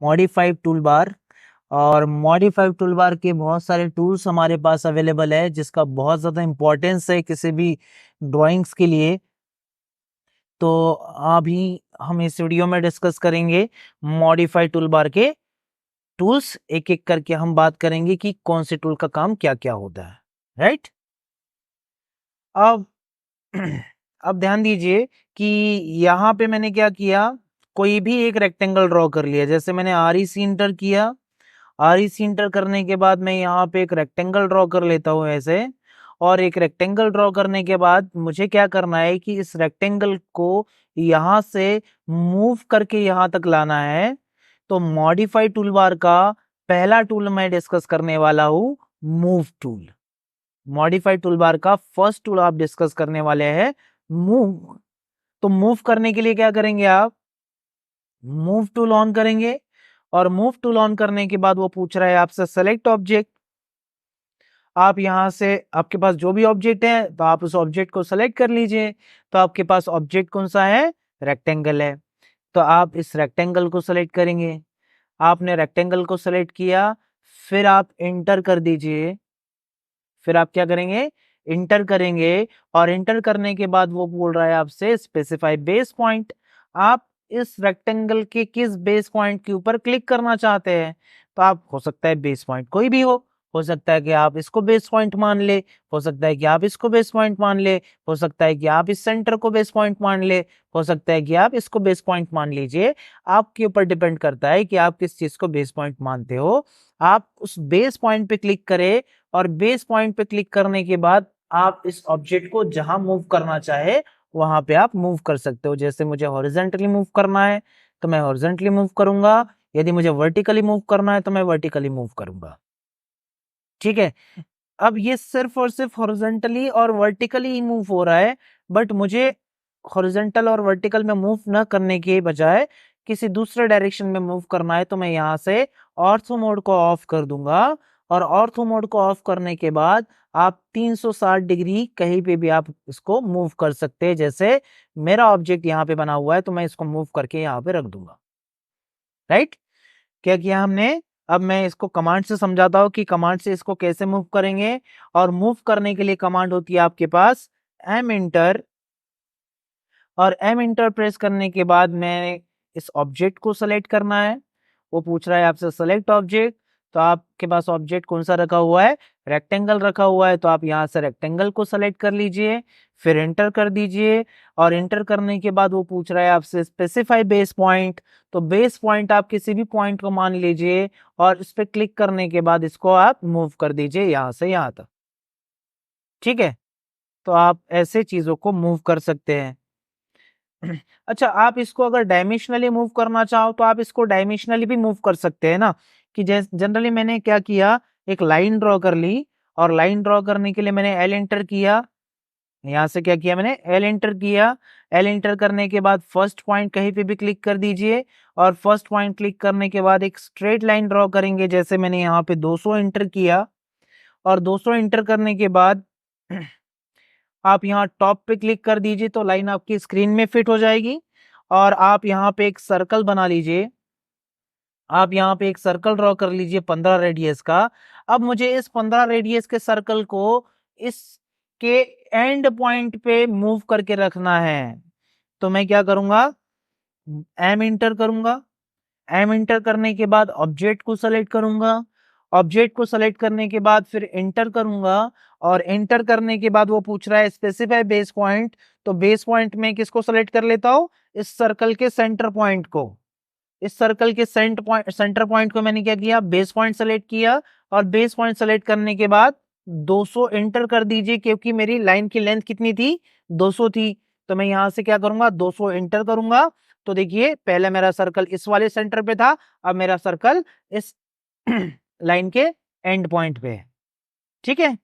Modified tool bar. और modified tool bar के बहुत सारे टूल्स हमारे पास अवेलेबल है, जिसका बहुत ज़्यादा इम्पोर्टेंस है किसी भी ड्राइंग्स के लिए। तो अभी हम इस वीडियो में डिस्कस करेंगे मॉडिफाइड टूल बार के टूल्स, एक एक करके हम बात करेंगे कि कौन से टूल का काम क्या क्या होता है, राइट। अब अब ध्यान दीजिए कि यहाँ पे मैंने क्या किया, कोई भी एक रेक्टेंगल ड्रॉ कर लिया। जैसे मैंने REC इंटर किया, REC इंटर करने के बाद मैं यहाँ पे एक रेक्टेंगल ड्रॉ कर लेता हूँ ऐसे। और एक रेक्टेंगल ड्रॉ करने के बाद मुझे क्या करना है कि इस रेक्टेंगल को यहाँ से मूव करके यहाँ तक लाना है। तो मॉडिफाई टूल बार का पहला टूल मैं डिस्कस करने वाला हूँ, move tool. Modify tool bar का फर्स्ट टूल आप डिस्कस करने वाले हैं, मूव। तो मूव करने के लिए क्या करेंगे, आप मूव टूल ऑन करेंगे। और मूव टूल ऑन करने के बाद वो पूछ रहा है आपसे सेलेक्ट ऑब्जेक्ट। आप यहाँ से, आपके पास जो भी ऑब्जेक्ट है तो आप उस ऑब्जेक्ट को सेलेक्ट कर लीजिए। तो आपके पास ऑब्जेक्ट कौन सा है, रेक्टेंगल है। तो आप इस रेक्टेंगल को सेलेक्ट करेंगे। आपने रेक्टेंगल को सेलेक्ट किया, फिर आप इंटर कर दीजिए। फिर आप क्या करेंगे, इंटर करेंगे। और इंटर करने के बाद वो बोल रहा है आपसे स्पेसिफाई बेस पॉइंट। आप इस रेक्टेंगल के किस बेस पॉइंट के ऊपर क्लिक करना चाहते हैं। तो आप, हो सकता है बेस पॉइंट कोई भी हो सकता है कि आप इसको बेस पॉइंट मान ले, हो सकता है कि आप इसको बेस पॉइंट मान ले, हो सकता है कि आप इस सेंटर को बेस पॉइंट मान ले, हो सकता है कि आप इसको बेस पॉइंट मान लीजिए। आपके ऊपर डिपेंड करता है कि आप किस चीज को बेस पॉइंट मानते हो। आप उस बेस पॉइंट पे क्लिक करें। और बेस पॉइंट पे क्लिक करने के बाद आप इस ऑब्जेक्ट को जहां मूव करना चाहे वहां पे आप मूव कर सकते हो। जैसे मुझे हॉरिजॉन्टली मूव करना है तो मैं हॉरिजॉन्टली मूव करूंगा, यदि मुझे वर्टिकली मूव करना है तो मैं वर्टिकली मूव करूंगा। ठीक है। अब ये सिर्फ और सिर्फ हॉरिजॉन्टली और वर्टिकली ही मूव हो रहा है, बट मुझे हॉरिजॉन्टल और वर्टिकल में मूव न करने के बजाय किसी दूसरे डायरेक्शन में मूव करना है, तो मैं यहाँ से ऑर्थो मोड को ऑफ कर दूंगा। और ऑर्थो मोड को ऑफ करने के बाद आप 360 डिग्री कहीं पे भी आप इसको मूव कर सकते हैं। जैसे मेरा ऑब्जेक्ट यहाँ पे बना हुआ है तो मैं इसको मूव करके यहाँ पे रख दूंगा, राइट। क्या किया हमने, अब मैं इसको कमांड से समझाता हूँ कि कमांड से इसको कैसे मूव करेंगे। और मूव करने के लिए कमांड होती है आपके पास एम इंटर। और एम इंटर प्रेस करने के बाद मैं इस ऑब्जेक्ट को सेलेक्ट करना है। वो पूछ रहा है आपसे सेलेक्ट ऑब्जेक्ट। तो आपके पास ऑब्जेक्ट कौन सा रखा हुआ है, रेक्टेंगल रखा हुआ है। तो आप यहाँ से रेक्टेंगल को सेलेक्ट कर लीजिए, फिर एंटर कर दीजिए। और एंटर करने के बाद वो पूछ रहा है आपसे स्पेसिफाई बेस पॉइंट। तो बेस पॉइंट आप किसी भी पॉइंट को मान लीजिए और इस पे क्लिक करने के बाद इसको आप मूव कर दीजिए यहाँ से यहाँ तक। ठीक है। तो आप ऐसे चीजों को मूव कर सकते हैं। अच्छा, आप इसको अगर डायमेंशनली मूव करना चाहो तो आप इसको डायमेंशनली भी मूव कर सकते हैं ना। कि जैसे जनरली मैंने क्या किया, एक लाइन ड्रॉ कर ली। और लाइन ड्रॉ करने के लिए मैंने एल एंटर किया। यहाँ से क्या किया, मैंने एल एंटर किया। एल एंटर करने के बाद फर्स्ट पॉइंट कहीं पे भी क्लिक कर दीजिए। और फर्स्ट पॉइंट क्लिक करने के बाद एक स्ट्रेट लाइन ड्रॉ करेंगे। जैसे मैंने यहाँ पे 200 एंटर किया। और 200 एंटर करने के बाद आप यहाँ टॉप पे क्लिक कर दीजिए तो लाइन आपकी स्क्रीन में फिट हो जाएगी। और आप यहाँ पे एक सर्कल बना लीजिए। आप यहाँ पे एक सर्कल ड्रॉ कर लीजिए 15 रेडियस का। अब मुझे इस 15 रेडियस के सर्कल को इसके एंड पॉइंट पे मूव करके रखना है। तो मैं क्या करूंगा, एम इंटर करूंगा। एम इंटर करने के बाद ऑब्जेक्ट को सेलेक्ट करूंगा। ऑब्जेक्ट को सेलेक्ट करने के बाद फिर एंटर करूंगा। और एंटर करने के बाद वो पूछ रहा है स्पेसिफाई बेस पॉइंट। तो बेस पॉइंट में किसको सेलेक्ट कर लेता हूं, इस सर्कल के सेंटर पॉइंट को। इस सर्कल के सेंटर पॉइंट को मैंने क्या किया, बेस पॉइंट सेलेक्ट किया। और बेस पॉइंट सेलेक्ट करने के बाद 200 एंटर कर दीजिए, क्योंकि मेरी लाइन की लेंथ कितनी थी, 200 थी। तो मैं यहां से क्या करूंगा, 200 एंटर करूंगा। तो देखिए पहले मेरा सर्कल इस वाले सेंटर पे था, अब मेरा सर्कल इस लाइन के एंड पॉइंट पे है। ठीक है।